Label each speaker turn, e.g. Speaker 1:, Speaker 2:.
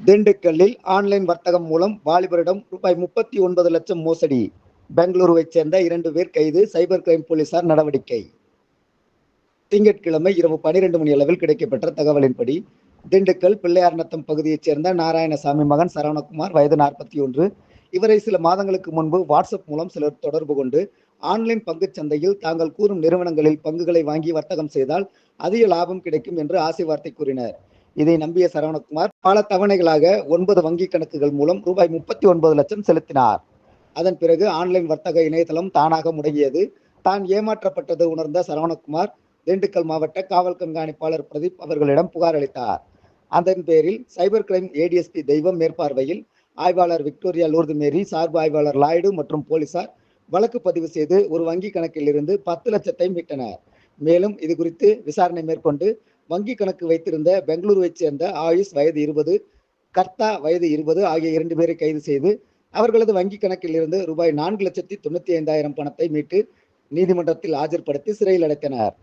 Speaker 1: திண்டுக்கல்லில் ஆன்லைன் வர்த்தகம் மூலம் வாலிபரிடம் ரூபாய் 39 லட்சம் மோசடி. பெங்களூருவைச் சேர்ந்த 2 பேர் கைது. சைபர் கிரைம் போலீசார் நடவடிக்கை. திங்கட்கிழமை இரவு 12 மணி அளவில் கிடைக்கப்பெற்ற தகவலின்படி, திண்டுக்கல் பிள்ளையார்நத்தம் பகுதியைச் சேர்ந்த நாராயணசாமி மகன் சரவணகுமார், வயது 41. இவரை சில மாதங்களுக்கு முன்பு வாட்ஸ்அப் மூலம் சிலர் தொடர்பு கொண்டு ஆன்லைன் பங்குச் சந்தையில் தாங்கள் கூறும் நிறுவனங்களில் பங்குகளை வாங்கி வர்த்தகம் செய்தால் அதிக லாபம் கிடைக்கும் என்று ஆசை வார்த்தை கூறினர். இதை நம்பிய சரவணகுமார் பல தவணைகளாக 9 வங்கி கணக்குகள் மூலம் ரூபாய் 39 லட்சம் செலுத்தினார். அதன் பிறகு ஆன்லைன் வர்த்தக இணையதளம் தானாக முடங்கியது. தான் ஏமாற்றப்பட்டது உணர்ந்த சரவணகுமார் திண்டுக்கல் மாவட்ட காவல் கண்காணிப்பாளர் பிரதீப் அவர்களிடம் புகார் அளித்தார். அதன் பேரில் சைபர் கிரைம் ஏடிஎஸ்பி தெய்வம் மேற்பார்வையில் ஆய்வாளர் விக்டோரியா லூர்து மேரி, சார்பு ஆய்வாளர் லாய்டு மற்றும் போலீசார் வழக்கு பதிவு செய்து ஒரு வங்கி கணக்கில் இருந்து 10 லட்சத்தை மீட்டனர். மேலும் இது குறித்து விசாரணை மேற்கொண்டு வங்கி கணக்கு வைத்திருந்த பெங்களூருவைச் சேர்ந்த ஆயுஷ், வயது 20, கர்த்தா, வயது 20 ஆகிய 2 பேரை கைது செய்து அவர்களது வங்கி கணக்கில் இருந்து ரூபாய் 4,95,000 பணத்தை மீட்டு நீதிமன்றத்தில் ஆஜர்படுத்தி சிறையில் அடைத்தனர்.